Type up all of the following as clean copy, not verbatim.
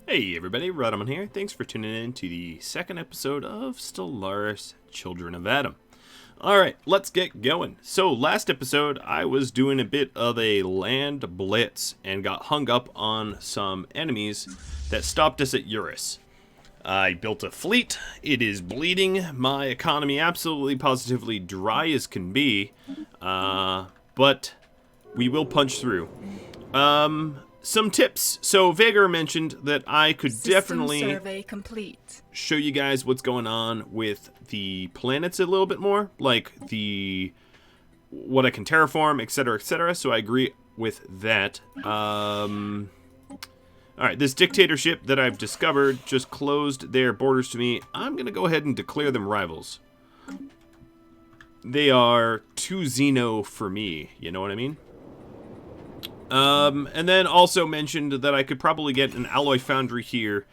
Hey everybody, Rhadamant here. Thanks for tuning in to the second episode of Stellaris Children of Adam. Alright, let's get going. So last episode I was doing a bit of a land blitz and got hung up on some enemies that stopped us at Eurus. I built a fleet, it is bleeding, my economy absolutely positively dry as can be, but we will punch through. Some tips. So Vagar mentioned that I could System definitely survey complete. show you guys what's going on with the planets a little bit more, like what I can terraform, etc., etc. So I agree with that. All right, this dictatorship that I've discovered just closed their borders to me. I'm gonna go ahead and declare them rivals. They are too Xeno for me. You know what I mean? And then also mentioned that I could probably get an alloy foundry here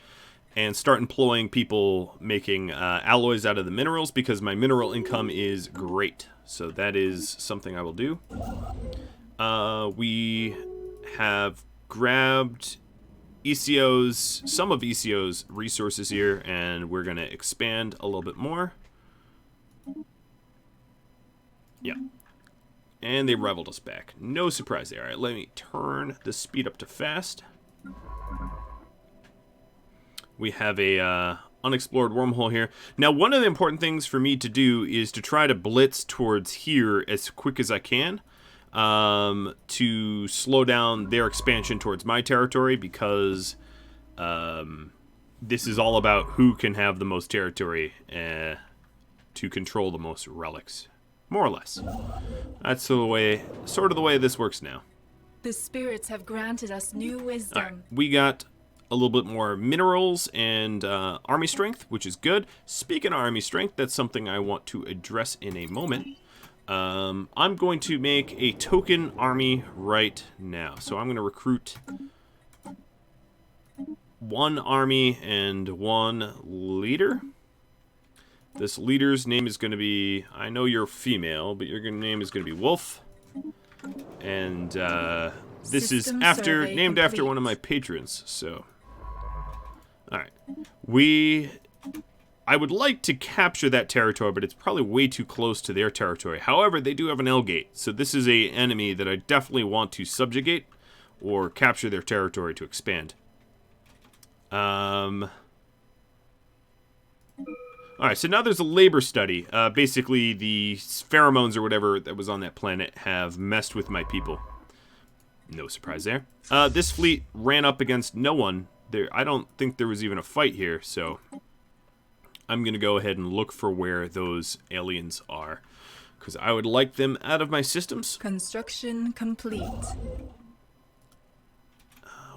and start employing people making alloys out of the minerals because my mineral income is great. So that is something I will do. We have grabbed some of ECO's resources here, and we're going to expand a little bit more. Yeah. And they rivaled us back. No surprise there. All right, let me turn the speed up to fast. We have a unexplored wormhole here. Now, one of the important things for me to do is to try to blitz towards here as quick as I can to slow down their expansion towards my territory because this is all about who can have the most territory to control the most relics. More or less. That's sort of the way this works now. The spirits have granted us new wisdom. All right, we got a little bit more minerals and army strength, which is good. Speaking of army strength, that's something I want to address in a moment. I'm going to make a token army right now. So I'm going to recruit one army and one leader. This leader's name is going to be, I know you're female, but your name is going to be Wolf. And this is named after one of my patrons, so. Alright. I would like to capture that territory, but it's probably way too close to their territory. However, they do have an L-gate, so this is an enemy that I definitely want to subjugate or capture their territory to expand. Alright, so now there's a labor study. Basically, the pheromones or whatever that was on that planet have messed with my people. No surprise there. This fleet ran up against no one. I don't think there was even a fight here, so I'm going to go ahead and look for where those aliens are, because I would like them out of my systems. Construction complete.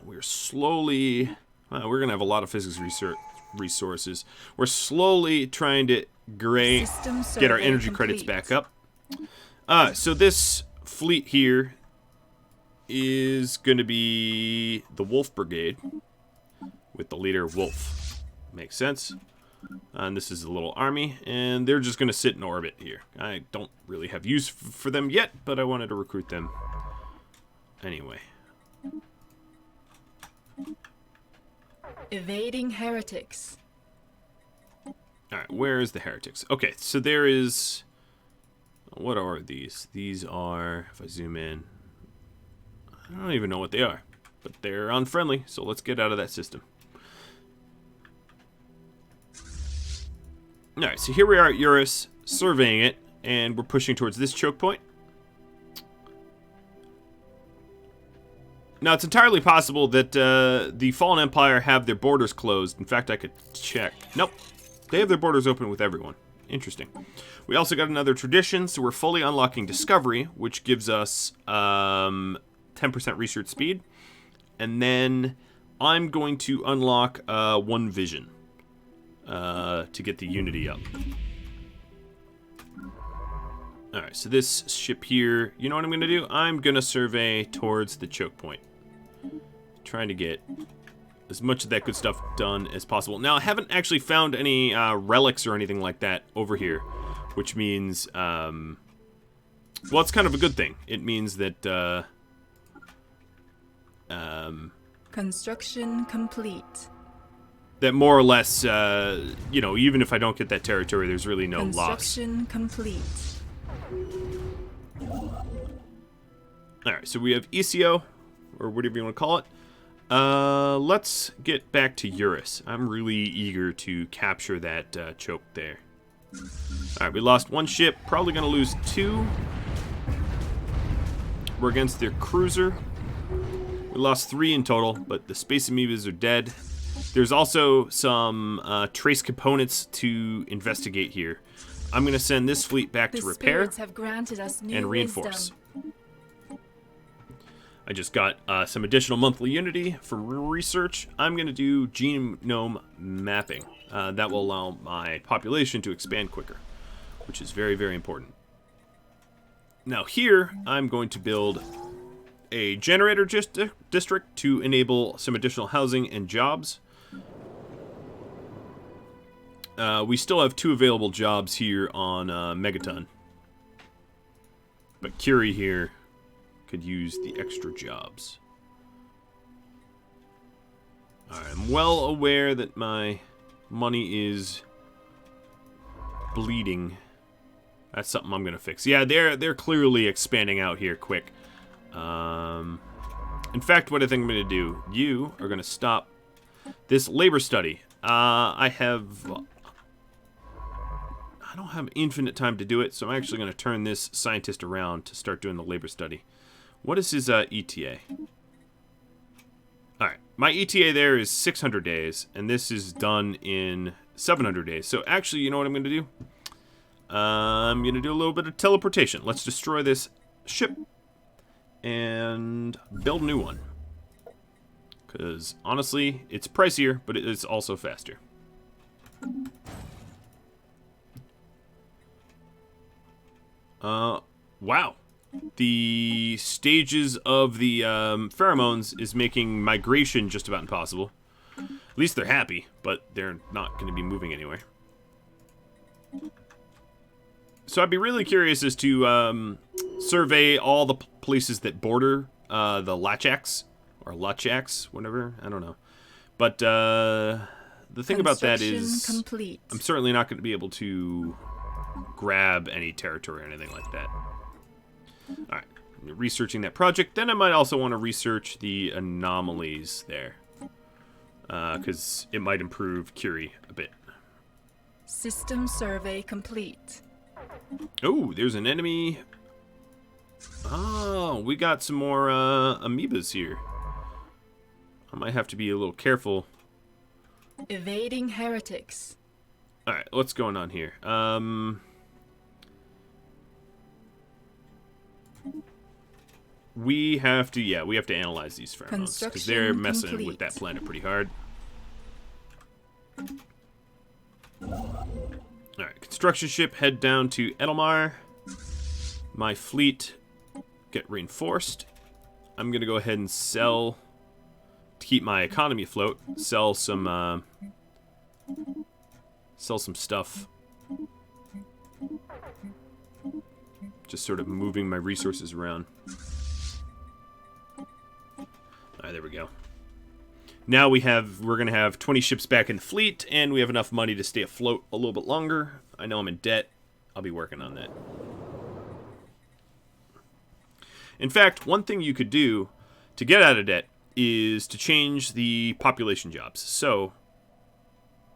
We're slowly... we're going to have a lot of physics resources. We're slowly trying to get our energy credits back up. So this fleet here is going to be the Wolf Brigade with the leader Wolf. Makes sense. And this is a little army, and they're just going to sit in orbit here. I don't really have use for them yet, but I wanted to recruit them anyway. Evading heretics. Alright, where is the heretics? Okay, so there is... What are these? These are, if I zoom in, I don't even know what they are. But they're unfriendly, so let's get out of that system. Alright, so here we are at Eurus, surveying it, and we're pushing towards this choke point. Now, it's entirely possible that the Fallen Empire have their borders closed. In fact, I could check. Nope. They have their borders open with everyone. Interesting. We also got another tradition, so we're fully unlocking Discovery, which gives us 10% research speed. And then I'm going to unlock One Vision to get the Unity up. Alright, so this ship here, you know what I'm going to do? I'm going to survey towards the choke point. Trying to get as much of that good stuff done as possible. Now, I haven't actually found any relics or anything like that over here, which means, well, it's kind of a good thing. It means that, Construction complete. that more or less, you know, even if I don't get that territory, there's really no loss. Construction complete. Alright, so we have ECO, or whatever you want to call it. Let's get back to Eurus. I'm really eager to capture that choke there. Alright, we lost one ship, probably going to lose two. We're against their cruiser. We lost 3 in total, but the space amoebas are dead. There's also some trace components to investigate here. I'm going to send this fleet back to repair spirits have granted us new and reinforce. wisdom. I just got some additional monthly unity for research. I'm going to do genome mapping. That will allow my population to expand quicker, which is very, very important. Now here, I'm going to build a generator district to enable some additional housing and jobs. We still have 2 available jobs here on Megaton. But Curie here could use the extra jobs. Alright, I'm well aware that my money is bleeding. That's something I'm gonna fix. Yeah, they're clearly expanding out here quick. In fact, what I think I'm gonna do, you are gonna stop this labor study. I don't have infinite time to do it, so I'm actually gonna turn this scientist around to start doing the labor study. What is his ETA? Alright, my ETA there is 600 days, and this is done in 700 days. So actually, you know what I'm going to do? I'm going to do a little bit of teleportation. Let's destroy this ship and build a new one. Because, honestly, it's pricier, but it's also faster. Wow. The stages of the pheromones is making migration just about impossible. At least they're happy, but they're not going to be moving anywhere. So I'd be really curious as to survey all the places that border the Lachax, or Luchax, whatever, I don't know. But the thing about that is complete. I'm certainly not going to be able to grab any territory or anything like that. Alright, researching that project. Then I might also want to research the anomalies there. Because it might improve Curie a bit. System survey complete. Oh, there's an enemy. Oh, we got some more amoebas here. I might have to be a little careful. Evading heretics. Alright, what's going on here? We have to analyze these pheromones because they're messing complete. with that planet pretty hard. Alright, construction ship, head down to Edelmar. My fleet get reinforced. I'm gonna go ahead and sell to keep my economy afloat. Sell some stuff. Just sort of moving my resources around. Alright, there we go. Now we're going to have 20 ships back in the fleet, and we have enough money to stay afloat a little bit longer. I know I'm in debt. I'll be working on that. In fact, one thing you could do to get out of debt is to change the population jobs. So,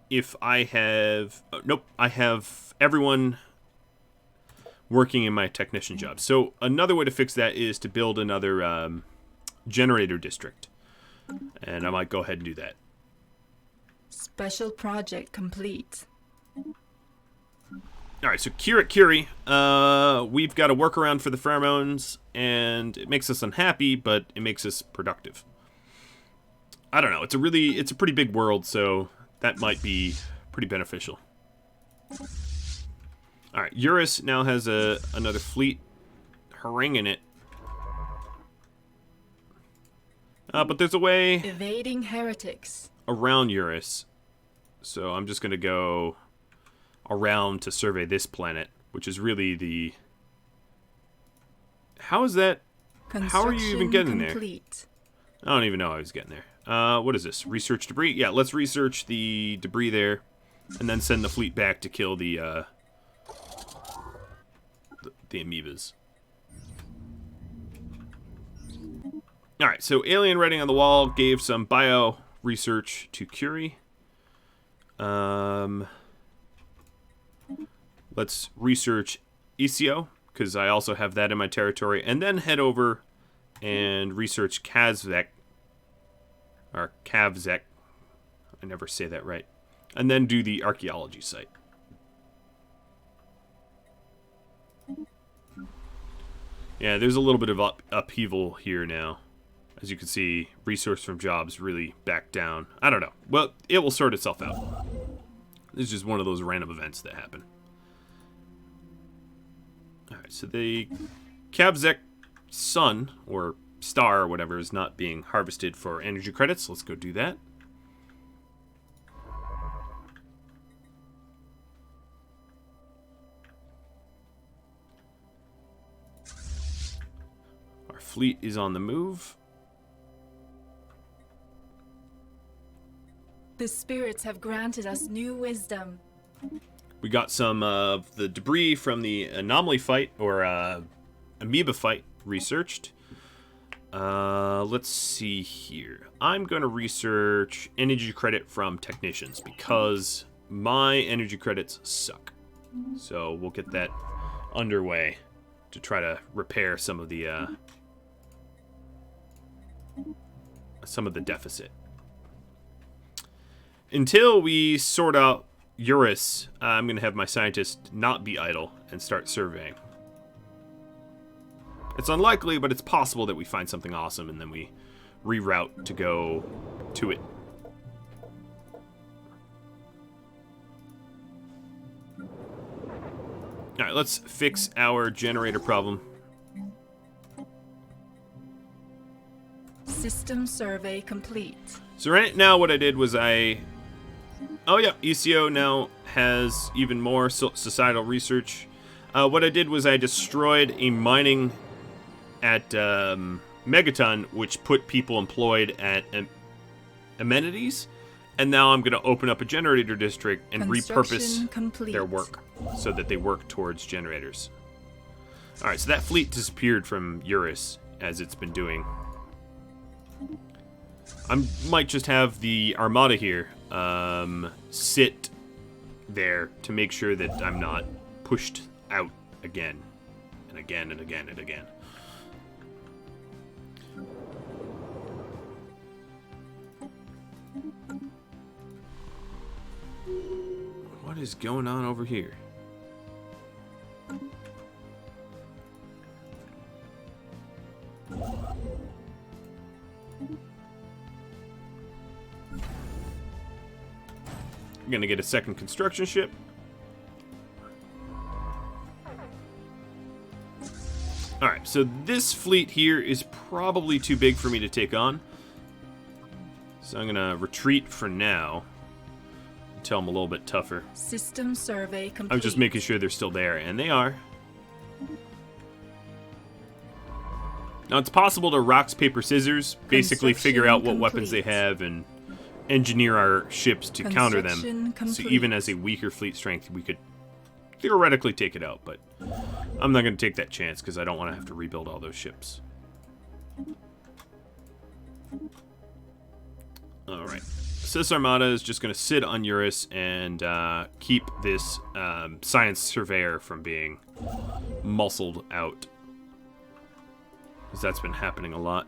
if I have... nope, I have everyone working in my technician job. So, another way to fix that is to build another generator district. And I might go ahead and do that. Special project complete. Alright, so Curie, we've got a workaround for the pheromones, and it makes us unhappy, but it makes us productive. I don't know, it's a pretty big world, so that might be pretty beneficial. Alright, Eurus now has another fleet haranguing it. But there's a way Evading heretics. around Eurus. So I'm just going to go around to survey this planet, which is really the... How is that? How are you even getting complete. there? I don't even know how I was getting there. What is this? Research debris? Yeah, let's research the debris there, and then send the fleet back to kill the amoebas. Alright, so alien writing on the wall gave some bio research to Curie. Let's research ECO, because I also have that in my territory, and then head over and research Kazvek, or Kavzek, I never say that right, and then do the archaeology site. Yeah, there's a little bit of upheaval here now. As you can see, resource from jobs really back down. I don't know. Well, it will sort itself out. This is just one of those random events that happen. Alright, so the Kavzek sun, or star, or whatever, is not being harvested for energy credits. Let's go do that. Our fleet is on the move. The spirits have granted us new wisdom. We got some of the debris from the anomaly fight, or amoeba fight, researched. Let's see here. I'm going to research energy credit from technicians, because my energy credits suck. So we'll get that underway to try to repair some of the deficit. Until we sort out Eurus, I'm going to have my scientists not be idle and start surveying. It's unlikely, but it's possible that we find something awesome and then we reroute to go to it. Alright, let's fix our generator problem. System survey complete. So right now what I did was oh yeah, ECO now has even more societal research. What I did was I destroyed a mining at Megaton, which put people employed at amenities, and now I'm going to open up a generator district and repurpose their work so that they work towards generators. Alright, so that fleet disappeared from Eurus, as it's been doing. I might just have the Armada here sit there to make sure that I'm not pushed out again and again and again and again. What is going on over here? I'm gonna get a second construction ship. Alright, so this fleet here is probably too big for me to take on. So I'm gonna retreat for now until I'm a little bit tougher. System survey complete. I was just making sure they're still there, and they are. Now it's possible to rocks, paper, scissors, basically figure out what weapons they have and engineer our ships to counter them. So even as a weaker fleet strength, we could theoretically take it out, but I'm not going to take that chance because I don't want to have to rebuild all those ships. Alright. So this Armada is just going to sit on Eurus and keep this science surveyor from being muscled out, because that's been happening a lot.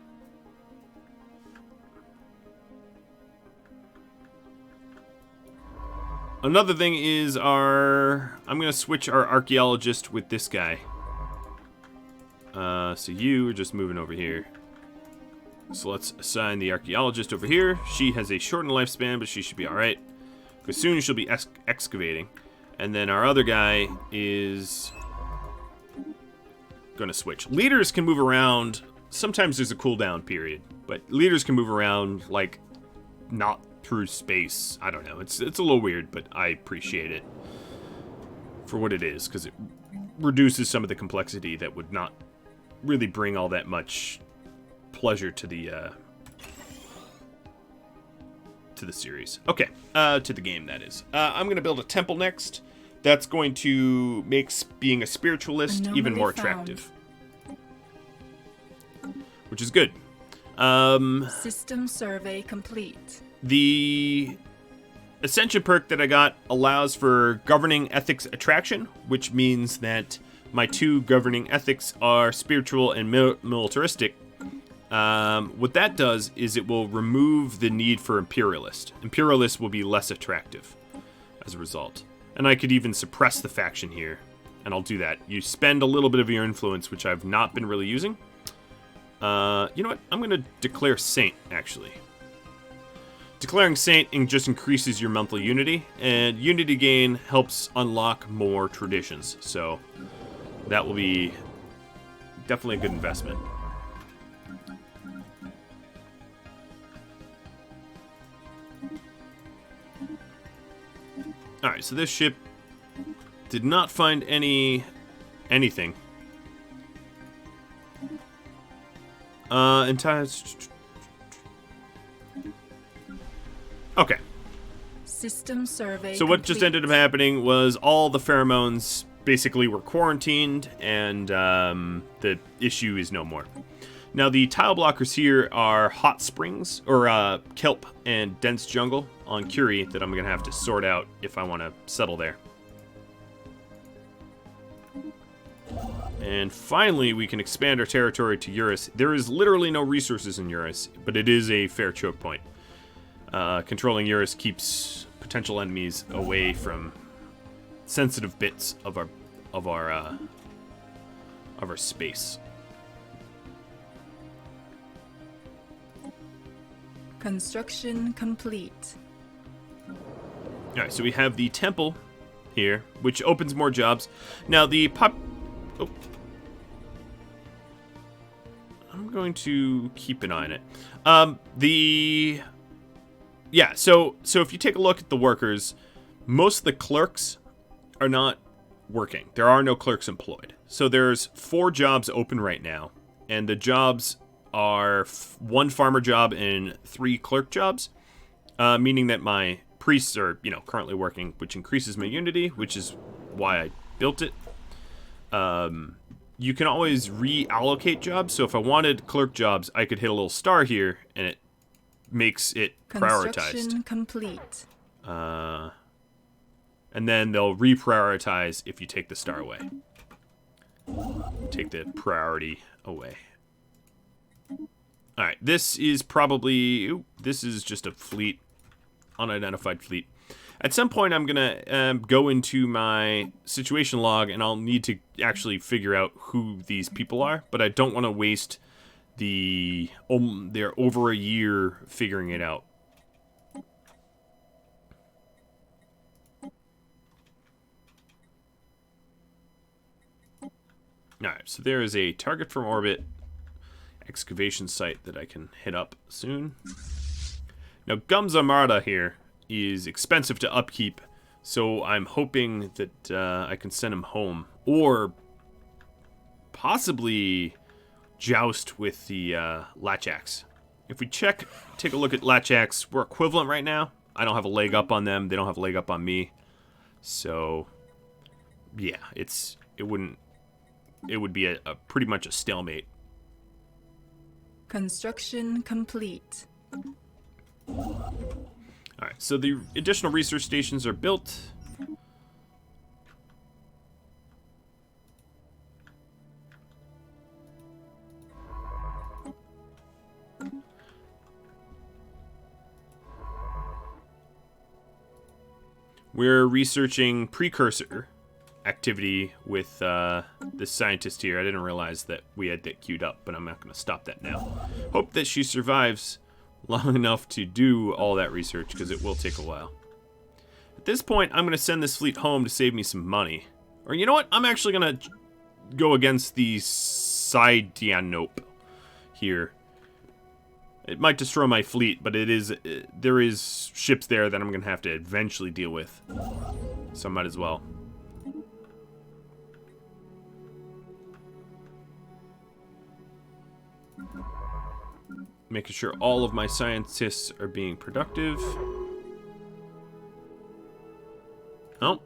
Another thing is I'm going to switch our archaeologist with this guy. So you are just moving over here. So let's assign the archaeologist over here. She has a shortened lifespan, but she should be alright, because soon she'll be excavating. And then our other guy is going to switch. Leaders can move around. Sometimes there's a cooldown period, but leaders can move around, like, not through space. I don't know. It's a little weird, but I appreciate it for what it is, because it reduces some of the complexity that would not really bring all that much pleasure to the to the series. Okay, to the game, that is. I'm going to build a temple next. That's going to make being a spiritualist even more attractive. Which is good. System survey complete. The Ascension perk that I got allows for governing ethics attraction, which means that my 2 governing ethics are spiritual and militaristic. What that does is it will remove the need for imperialist. Imperialist will be less attractive as a result. And I could even suppress the faction here, and I'll do that. You spend a little bit of your influence, which I've not been really using. You know what? I'm going to declare Saint, actually. Declaring Saint just increases your monthly unity, and unity gain helps unlock more traditions. So that will be definitely a good investment. Alright, so this ship did not find anything. Okay. System survey So what just ended up happening was all the pheromones basically were quarantined, and the issue is no more. Now the tile blockers here are hot springs, or kelp and dense jungle on Curie that I'm going to have to sort out if I want to settle there. And finally, we can expand our territory to Eurus. There is literally no resources in Eurus, but it is a fair choke point. Controlling Eurus keeps potential enemies away from sensitive bits of our space. Construction complete. All right, so we have the temple here, which opens more jobs. Now Oh. I'm going to keep an eye on it. Yeah, so if you take a look at the workers, most of the clerks are not working. There are no clerks employed. So there's 4 jobs open right now, and the jobs are 1 farmer job and 3 clerk jobs, meaning that my priests are, currently working, which increases my unity, which is why I built it. You can always reallocate jobs, so if I wanted clerk jobs, I could hit a little star here, and it makes it prioritized. Construction complete. And then they'll reprioritize if you take the star away. Take the priority away. Alright, this is probably... this is just a fleet. Unidentified fleet. At some point, I'm going to go into my situation log, and I'll need to actually figure out who these people are. But I don't want to waste their over a year figuring it out. Alright, so there is a target from orbit excavation site that I can hit up soon. Now, Gums Armada here is expensive to upkeep, so I'm hoping that I can send him home. Or possibly joust with the Latchax. If we take a look at Latchax, we're equivalent right now. I don't have a leg up on them. They don't have a leg up on me. So, yeah, it would be a pretty much a stalemate. Construction complete. Alright, so the additional research stations are built. We're researching precursor activity with this scientist here. I didn't realize that we had that queued up, but I'm not going to stop that now. Hope that she survives long enough to do all that research, because it will take a while. At this point, I'm going to send this fleet home to save me some money. Or you know what? I'm actually going to go against the Sidianope here. It might destroy my fleet, but there is ships there that I'm going to have to eventually deal with. So I might as well. Making sure all of my scientists are being productive. Oh.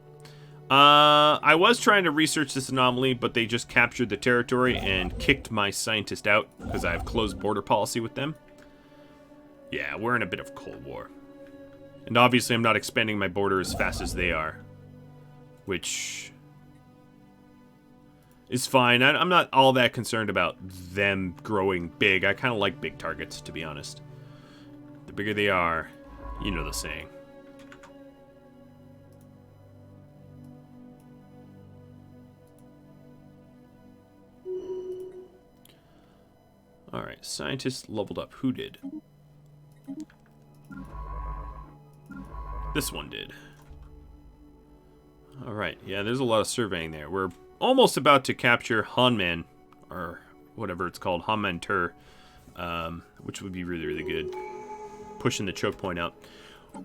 I was trying to research this anomaly, but they just captured the territory and kicked my scientist out because I have closed border policy with them. Yeah, we're in a bit of Cold War. And obviously I'm not expanding my border as fast as they are. Which is fine. I'm not all that concerned about them growing big. I kind of like big targets, to be honest. The bigger they are, you know the saying. Alright, scientists leveled up. Who did? This one did. Alright, yeah, there's a lot of surveying there. We're almost about to capture Hanman, or whatever it's called, Hanman-Tur, which would be really, really good. Pushing the choke point out.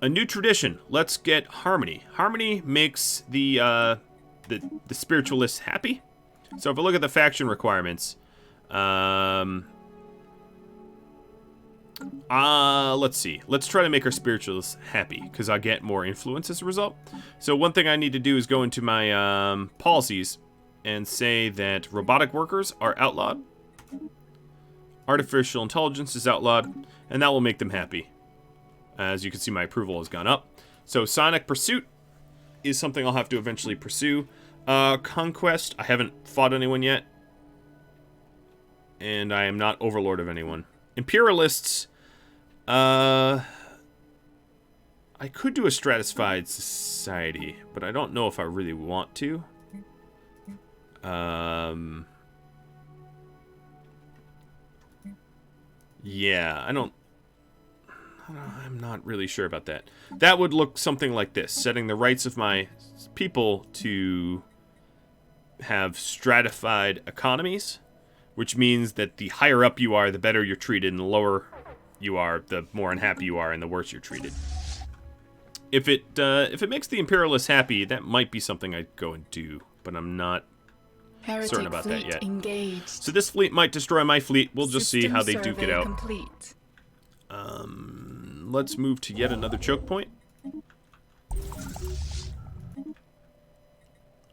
A new tradition. Let's get harmony. Harmony makes the spiritualists happy. So if I look at the faction requirements, let's see. Let's try to make our spiritualists happy, because I'll get more influence as a result. So one thing I need to do is go into my policies and say that robotic workers are outlawed. Artificial intelligence is outlawed, and that will make them happy. As you can see, my approval has gone up. So sonic pursuit is something I'll have to eventually pursue. Conquest, I haven't fought anyone yet. And I am not overlord of anyone. Imperialists, I could do a stratified society, but I don't know if I really want to. Yeah, I'm not really sure about that. That would look something like this, setting the rights of my people to have stratified economies, which means that the higher up you are, the better you're treated, and the lower you are, the more unhappy you are, and the worse you're treated. If it makes the Imperialists happy, that might be something I'd go and do, but I'm not certain about that yet. Engaged. So this fleet might destroy my fleet. We'll just see how they duke it out. Complete. Let's move to yet another choke point.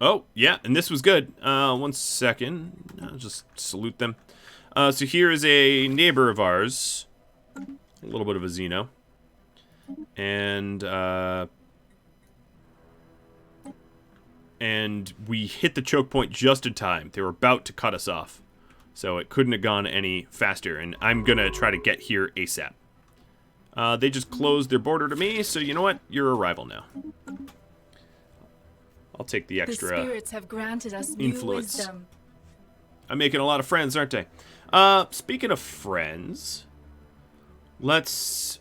Oh, yeah, and this was good. 1 second. I'll just salute them. So here is a neighbor of ours. A little bit of a Xeno. And we hit the choke point just in time. They were about to cut us off. So it couldn't have gone any faster. And I'm going to try to get here ASAP. They just closed their border to me, so you know what? You're a rival now. I'll take the extra The spirits have granted us influence. New wisdom. I'm making a lot of friends, aren't I? Speaking of friends, let's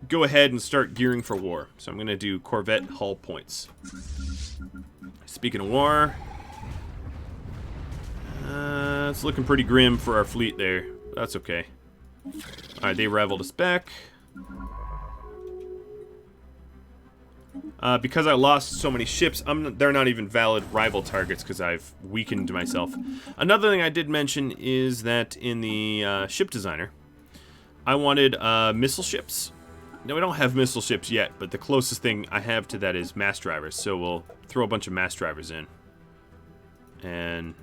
go ahead and start gearing for war. So I'm going to do Corvette hull points. Speaking of war, it's looking pretty grim for our fleet there. That's okay. Alright, they rivaled us back. Because I lost so many ships, they're not even valid rival targets because I've weakened myself. Another thing I did mention is that in the ship designer, I wanted missile ships. Now, we don't have missile ships yet, but the closest thing I have to that is mass drivers. So we'll throw a bunch of mass drivers in. And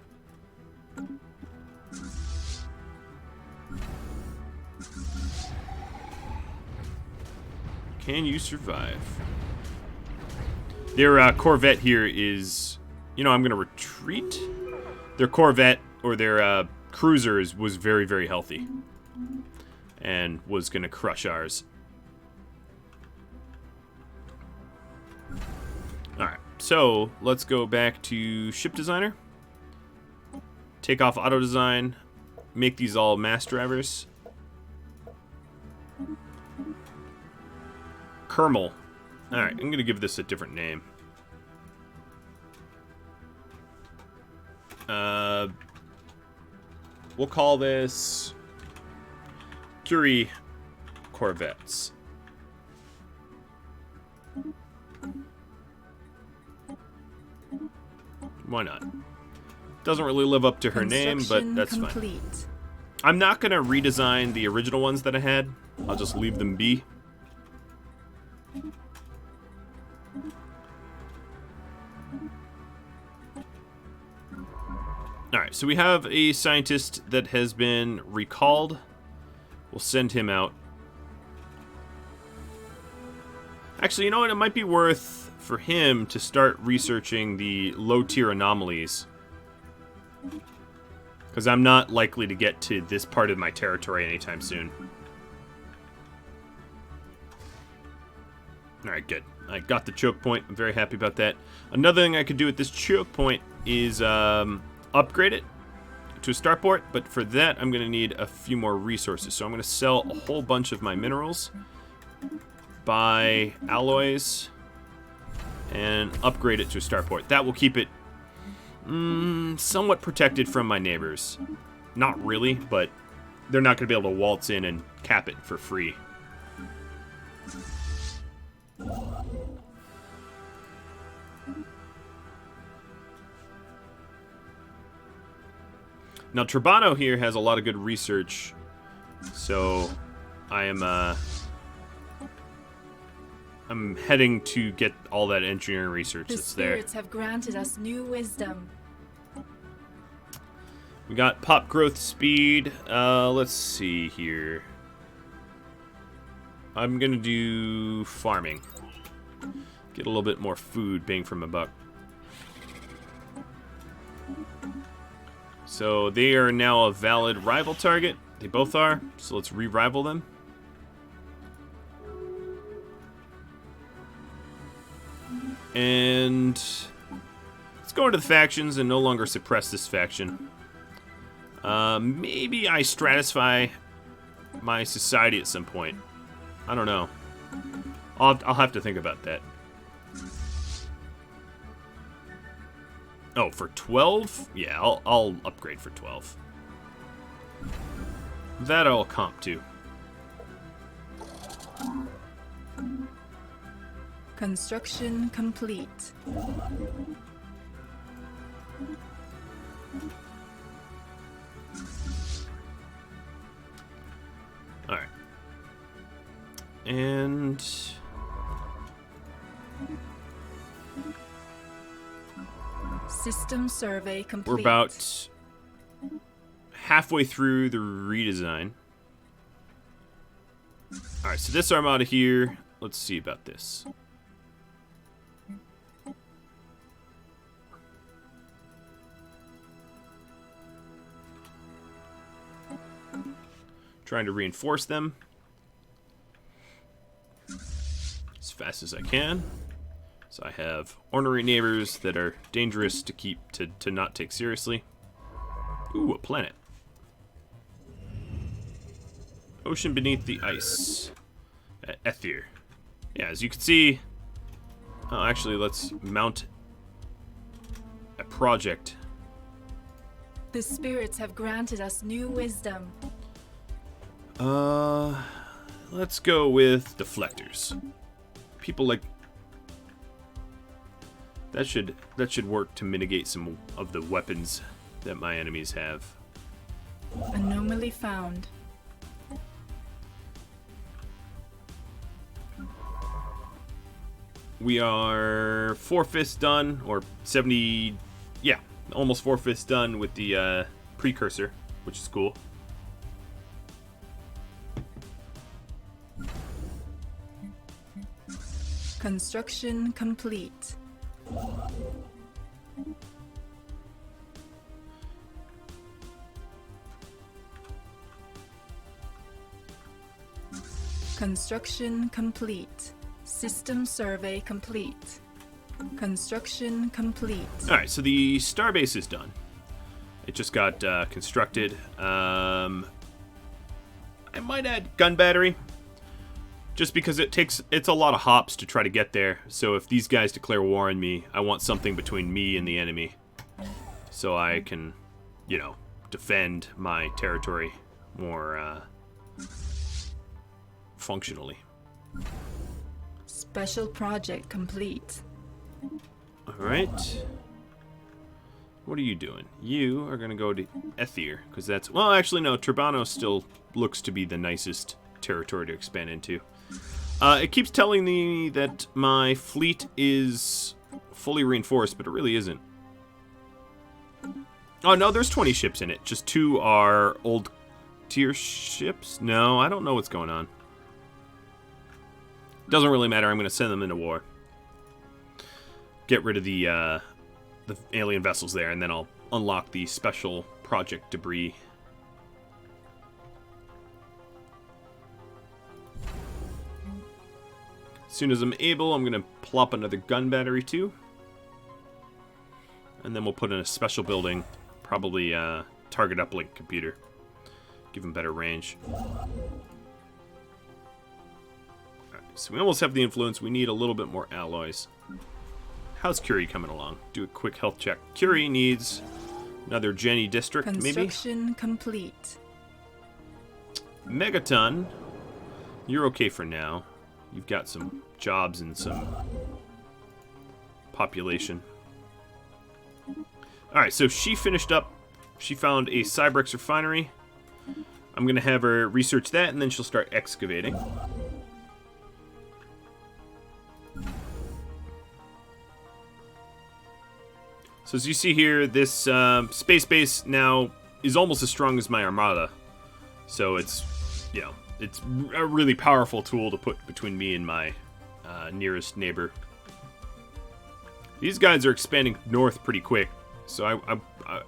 can you survive? Their Corvette here is, you know, I'm going to retreat. Their Corvette, or their cruisers, was very, very healthy. And was going to crush ours. Alright, so let's go back to ship designer. Take off auto design. Make these all mass drivers. Kermal. Alright, I'm going to give this a different name. We'll call this Curie Corvettes. Why not? Doesn't really live up to her name, but that's fine. I'm not going to redesign the original ones that I had. I'll just leave them be. Alright, so we have a scientist that has been recalled. We'll send him out. Actually, you know what? It might be worth for him to start researching the low-tier anomalies. Because I'm not likely to get to this part of my territory anytime soon. Alright, good. I got the choke point. I'm very happy about that. Another thing I could do with this choke point is upgrade it to a starport. But for that, I'm going to need a few more resources. So I'm going to sell a whole bunch of my minerals, buy alloys, and upgrade it to a starport. That will keep it somewhat protected from my neighbors. Not really, but they're not going to be able to waltz in and cap it for free. Now, Turbano here has a lot of good research, so I'm heading to get all that engineering research that's there. The spirits have granted us new wisdom. We got pop growth speed. Let's see here. I'm gonna do farming. Get a little bit more food, bang for my buck. So they are now a valid rival target. They both are. So let's re-rival them. And let's go into the factions and no longer suppress this faction. Maybe I stratify my society at some point. I don't know. I'll have to think about that. Oh, for 12? Yeah, I'll upgrade for 12. That I'll comp to. Construction complete. Alright. And System survey complete. we're about halfway through the redesign. Alright, so this armada here, let's see about this. Trying to reinforce them as fast as I can. So I have ornery neighbors that are dangerous to keep to not take seriously. Ooh, a planet. Ocean beneath the ice. Ether. Yeah, as you can see. Oh, actually, let's mount a project. The spirits have granted us new wisdom. Let's go with deflectors. People like that should work to mitigate some of the weapons that my enemies have. Anomaly found. We are 4/5 done, or 70, yeah, almost 4/5 done with the precursor, which is cool. Construction complete. Construction complete. System survey complete. Construction complete. Alright, so the starbase is done. It just got constructed. I might add gun battery, just because it's a lot of hops to try to get there. So if these guys declare war on me, I want something between me and the enemy, so I can, you know, defend my territory more functionally. Special project complete. Alright. What are you doing? You are going to go to Ether, because that's... Well, actually, no. Turbano still looks to be the nicest territory to expand into. It keeps telling me that my fleet is fully reinforced, but it really isn't. Oh, no, there's 20 ships in it. Just 2 are old tier ships? No, I don't know what's going on. Doesn't really matter. I'm going to send them into war. Get rid of the alien vessels there, and then I'll unlock the special project debris. As soon as I'm able, I'm going to plop another gun battery too. And then we'll put in a special building, probably target uplink computer. Give him better range. Alright, so we almost have the influence. We need a little bit more alloys. How's Curie coming along? Do a quick health check. Curie needs another Jenny district, maybe? Construction complete. Megaton, you're okay for now. You've got some jobs and some population. Alright, so she finished up. She found a Cybrex refinery. I'm going to have her research that, and then she'll start excavating. So as you see here, this space base now is almost as strong as my armada. So it's, you know, it's a really powerful tool to put between me and my nearest neighbor. These guys are expanding north pretty quick, so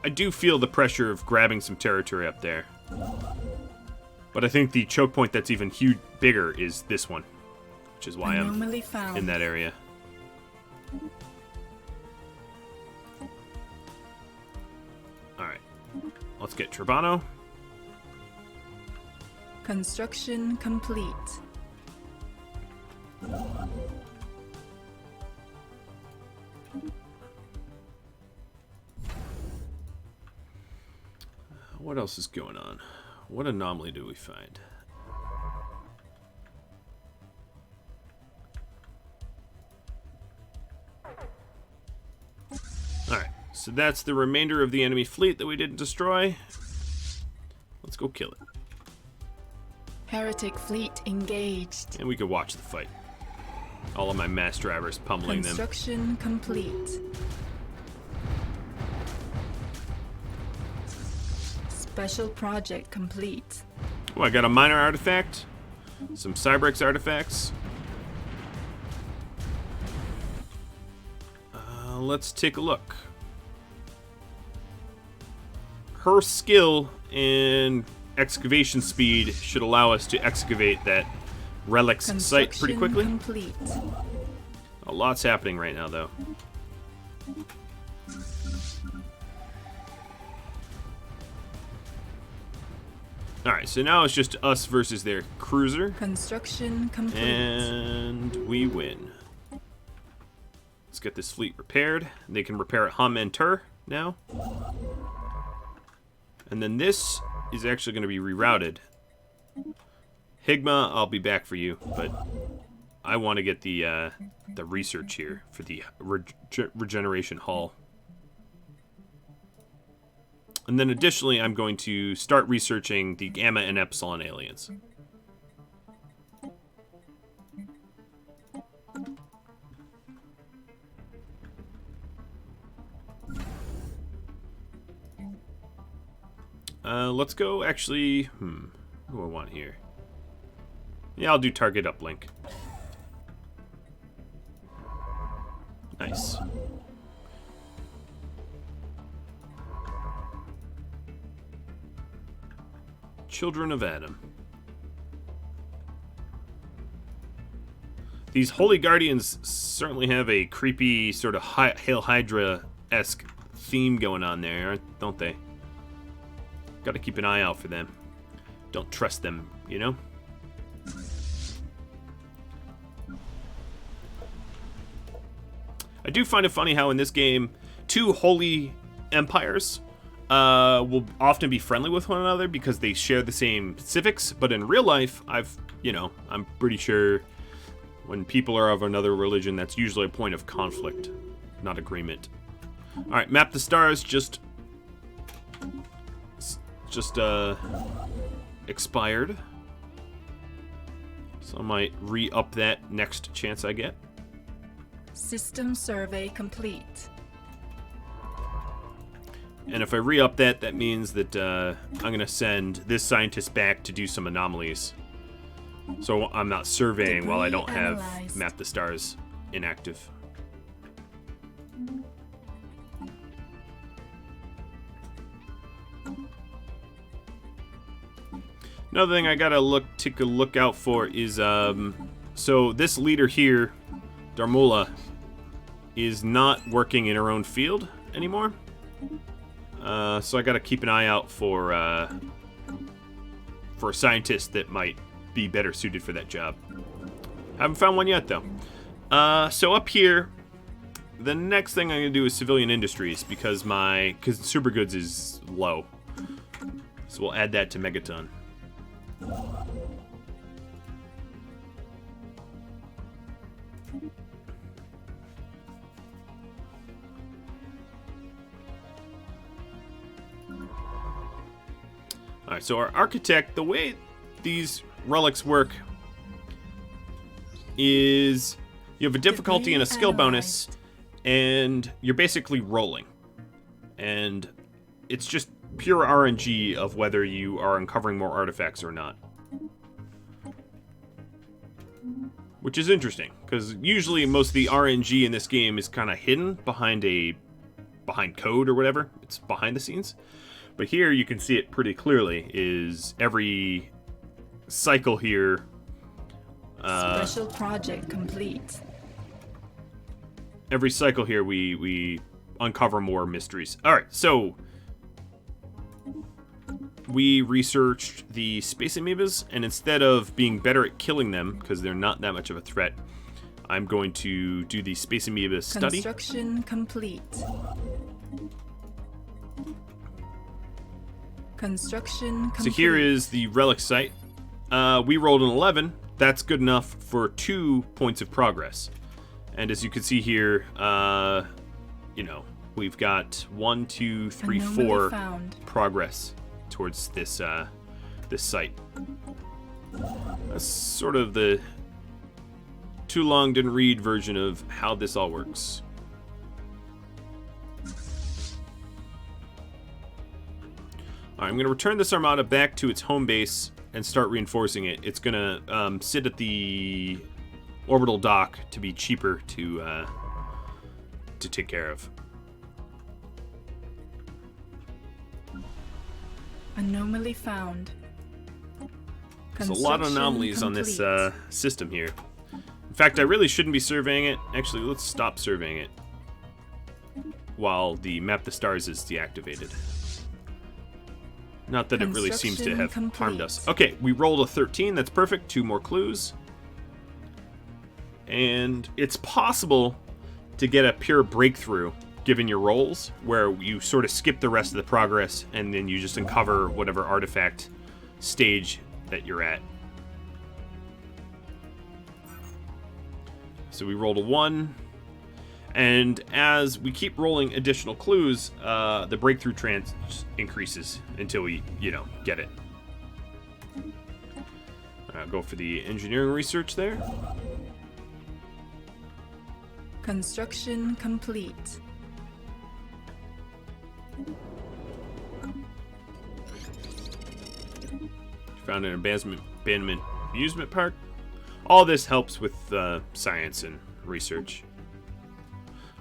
I do feel the pressure of grabbing some territory up there. But I think the choke point that's even bigger is this one, which is why I'm in that area. Alright, let's get Turbano. Construction complete. What else is going on? What anomaly do we find? Alright, so that's the remainder of the enemy fleet that we didn't destroy. Let's go kill it. Heretic fleet engaged. And we could watch the fight. All of my mass drivers pummeling them. Construction complete. Special project complete. Oh, I got a minor artifact. Some Cybrex artifacts. Let's take a look. Her skill and excavation speed should allow us to excavate that relics site pretty quickly. Complete. A lot's happening right now, though. Alright, so now it's just us versus their cruiser. Construction complete. And we win. Let's get this fleet repaired. They can repair at Hum and Tur now. And then this is actually going to be rerouted. Higma, I'll be back for you, but I want to get the research here for the regeneration hull. And then additionally, I'm going to start researching the Gamma and Epsilon aliens. Let's go actually... Who do I want here? Yeah, I'll do target uplink. Nice. Children of Adam. These Holy Guardians certainly have a creepy sort of Hail Hydra-esque theme going on there, don't they? Gotta keep an eye out for them. Don't trust them, you know? I do find it funny how in this game, two holy empires will often be friendly with one another because they share the same civics, but in real life, I'm pretty sure when people are of another religion, that's usually a point of conflict, not agreement. Alright, map the stars just expired. So I might re-up that next chance I get. System survey complete. And if I re-up that, that means that I'm going to send this scientist back to do some anomalies. So I'm not surveying while I don't have Map the Stars inactive. Another thing I gotta take a look out for is so this leader here, Darmola, is not working in her own field anymore. So I gotta keep an eye out for a scientist that might be better suited for that job. Haven't found one yet though. So up here, the next thing I'm gonna do is civilian industries because my consumer goods is low. So we'll add that to Megaton. Alright, so our architect, the way these relics work is you have a difficulty and a skill bonus, and you're basically rolling. And it's just pure RNG of whether you are uncovering more artifacts or not. Which is interesting, because usually most of the RNG in this game is kind of hidden behind code or whatever. It's behind the scenes. But here you can see it pretty clearly, is every cycle here... Special project complete. Every cycle here we uncover more mysteries. Alright, so... we researched the space amoebas, and instead of being better at killing them, because they're not that much of a threat, I'm going to do the space amoeba study. Construction complete. Construction complete. So here is the relic site. We rolled an 11. That's good enough for 2 points of progress. And as you can see here, you know, we've got 1, 2, 3, 4 progress towards this this site. That's sort of the too long didn't read version of how this all works. Alright, I'm going to return this armada back to its home base and start reinforcing it. It's going to sit at the orbital dock to be cheaper to take care of. Anomaly found. There's a lot of anomalies on this system here. In fact, I really shouldn't be surveying it. Actually, let's stop surveying it while the Map the Stars is deactivated. Not that it really seems to have harmed us. Okay, we rolled a 13. That's perfect. 2 more clues. And it's possible to get a pure breakthrough given your rolls, where you sort of skip the rest of the progress and then you just uncover whatever artifact stage that you're at. So we rolled a 1, and as we keep rolling additional clues, the breakthrough chance increases until we, you know, get it. I'll go for the engineering research there. Construction complete. Found an abandonment amusement park. All this helps with science and research.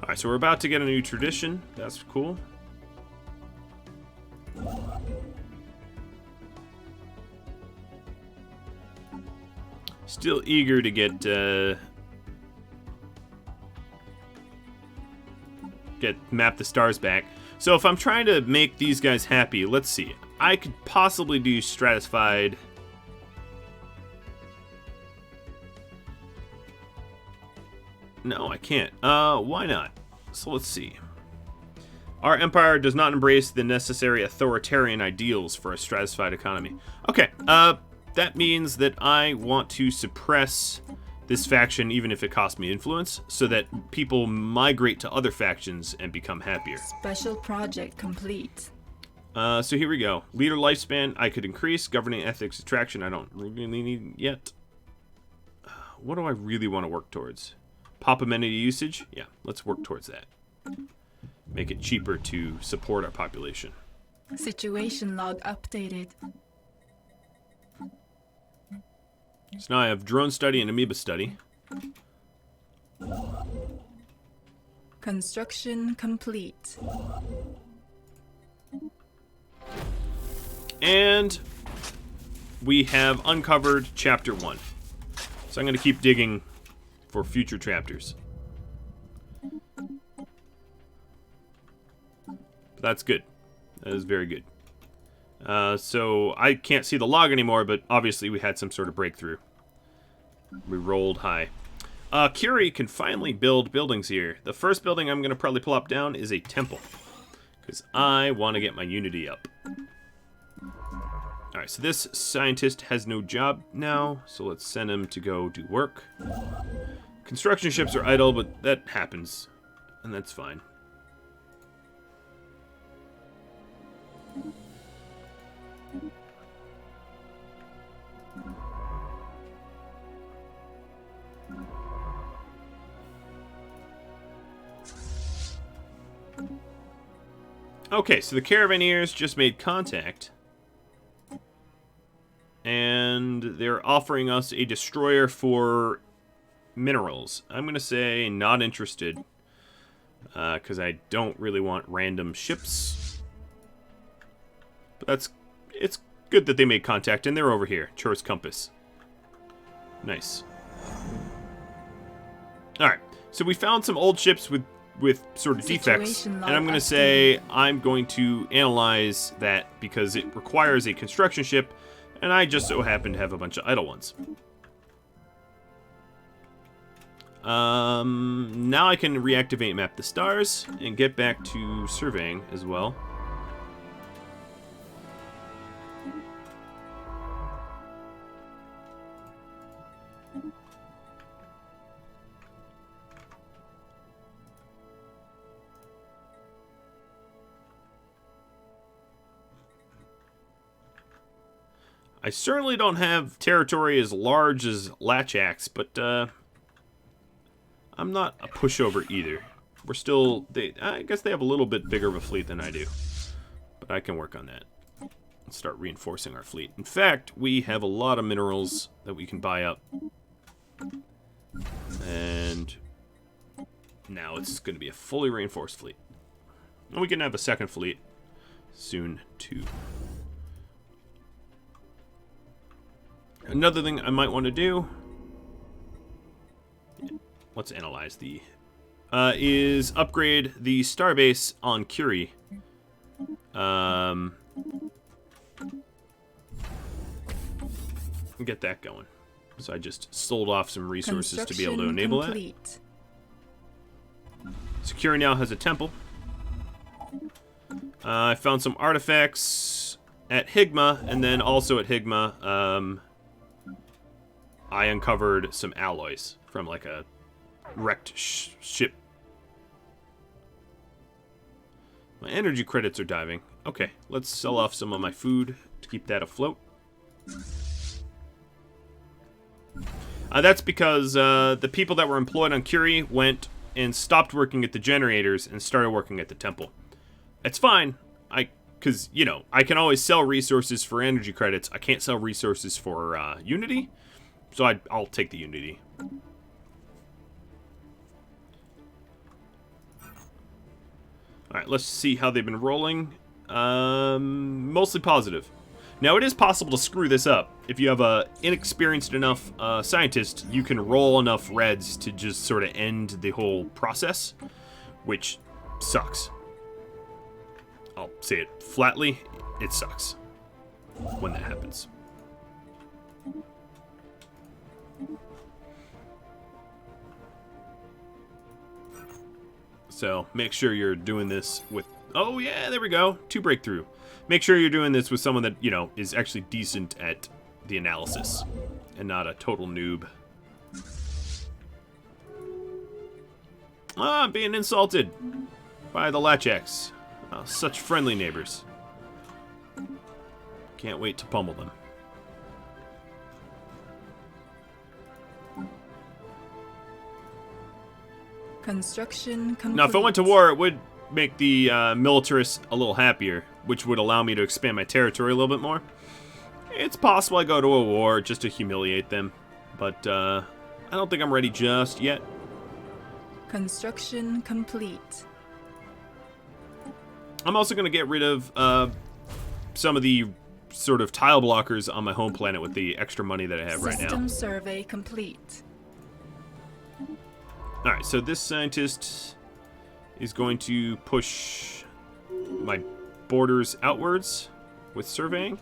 Alright, so we're about to get a new tradition. That's cool. Still eager to get Map the Stars back. So if I'm trying to make these guys happy, let's see. I could possibly do stratified. No, I can't. Why not? So let's see. Our empire does not embrace the necessary authoritarian ideals for a stratified economy. Okay, that means that I want to suppress this faction even if it costs me influence, so that people migrate to other factions and become happier. Special project complete. So here we go. Leader lifespan I could increase. Governing ethics attraction I don't really need yet. What do I really want to work towards? Pop amenity usage? Yeah, let's work towards that. Make it cheaper to support our population. Situation log updated. So now I have drone study and amoeba study. Construction complete. And we have uncovered chapter 1. So I'm going to keep digging for future chapters. But that's good. That is very good. So I can't see the log anymore, but obviously we had some sort of breakthrough. We rolled high. Curie can finally build buildings here. The first building I'm going to probably plop down is a temple, because I want to get my unity up. Alright, so this scientist has no job now, so let's send him to go do work. Construction ships are idle, but that happens, and that's fine. Okay, so the Caravaneers just made contact. And they're offering us a destroyer for minerals. I'm going to say not interested. Because I don't really want random ships. But it's good that they made contact, and they're over here. Chorus Compass. Nice. Alright, so we found some old ships with sort of defects, and I'm going to say I'm going to analyze that because it requires a construction ship, and I just so happen to have a bunch of idle ones. Now I can reactivate Map the Stars and get back to surveying as well. I certainly don't have territory as large as Latchax, but I'm not a pushover either. We're still... I guess they have a little bit bigger of a fleet than I do. But I can work on that. Let's start reinforcing our fleet. In fact, we have a lot of minerals that we can buy up. And now it's going to be a fully reinforced fleet. And we can have a second fleet soon, too. Another thing I might want to do, let's analyze the, is upgrade the starbase on Curie. Get that going. So I just sold off some resources to be able to enable that. So Curie now has a temple. I found some artifacts at Higma, and then also at Higma, I uncovered some alloys from like a wrecked ship. My energy credits are diving. Okay, let's sell off some of my food to keep that afloat. That's because the people that were employed on Curie went and stopped working at the generators and started working at the temple. It's fine, because, you know, I can always sell resources for energy credits. I can't sell resources for Unity. So I'll take the Unity. Alright, let's see how they've been rolling. Mostly positive. Now, it is possible to screw this up. If you have a inexperienced enough scientist, you can roll enough reds to just sort of end the whole process, which sucks. I'll say it flatly, it sucks when that happens. So make sure you're doing this with... Oh, yeah, there we go. 2 breakthrough. Make sure you're doing this with someone that, you know, is actually decent at the analysis and not a total noob. Ah, I'm being insulted by the Lachaks. Oh, such friendly neighbors. Can't wait to pummel them. Construction complete. Now, if I went to war, it would make the militarists a little happier, which would allow me to expand my territory a little bit more. It's possible I go to a war just to humiliate them, but I don't think I'm ready just yet. Construction complete. I'm also going to get rid of some of the sort of tile blockers on my home planet with the extra money that I have right now. System survey complete. Alright, so this scientist is going to push my borders outwards with surveying.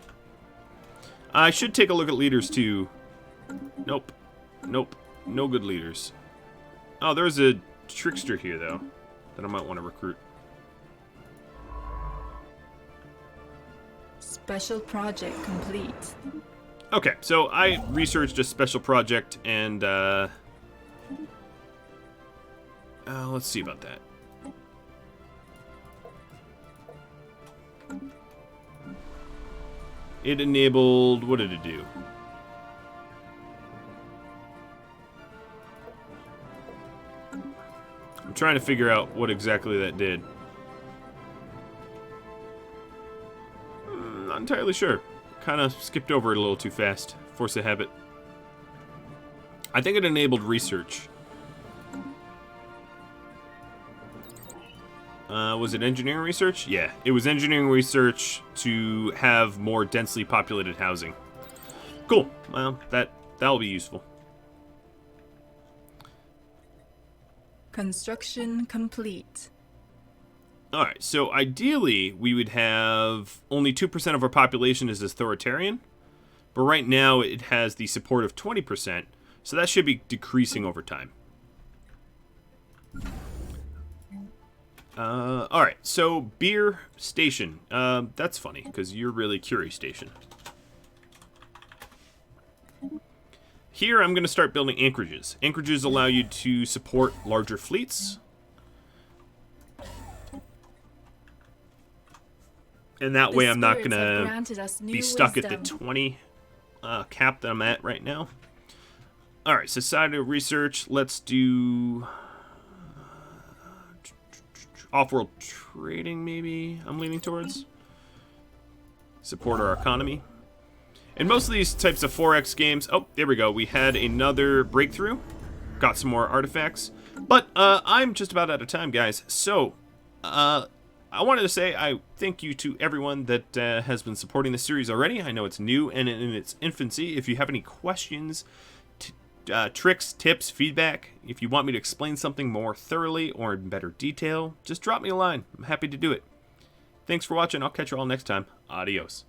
I should take a look at leaders too. Nope. Nope. No good leaders. Oh, there's a trickster here, though, that I might want to recruit. Special project complete. Okay, so I researched a special project, and let's see about that. It enabled... what did it do? I'm trying to figure out what exactly that did. Not entirely sure. Kind of skipped over it a little too fast. Force of habit. I think it enabled research. Was it engineering research? Yeah, it was engineering research to have more densely populated housing. Cool. Well, that'll be useful. Construction complete. Alright, so ideally we would have only 2% of our population is authoritarian, but right now it has the support of 20%, so that should be decreasing over time. Alright, so beer station. That's funny, because you're really Curie station. Here I'm going to start building anchorages. Anchorages allow you to support larger fleets. And that way I'm not going to be stuck at the 20 cap that I'm at right now. Alright, Society of Research. Let's do... off-world trading, maybe, I'm leaning towards. Support our economy. In most of these types of 4X games... oh, there we go. We had another breakthrough. Got some more artifacts. But I'm just about out of time, guys. So, I wanted to say I thank you to everyone that has been supporting this series already. I know it's new and in its infancy. If you have any questions, tricks, tips, feedback, if you want me to explain something more thoroughly or in better detail, just drop me a line. I'm happy to do it. Thanks for watching. I'll catch you all next time. Adios.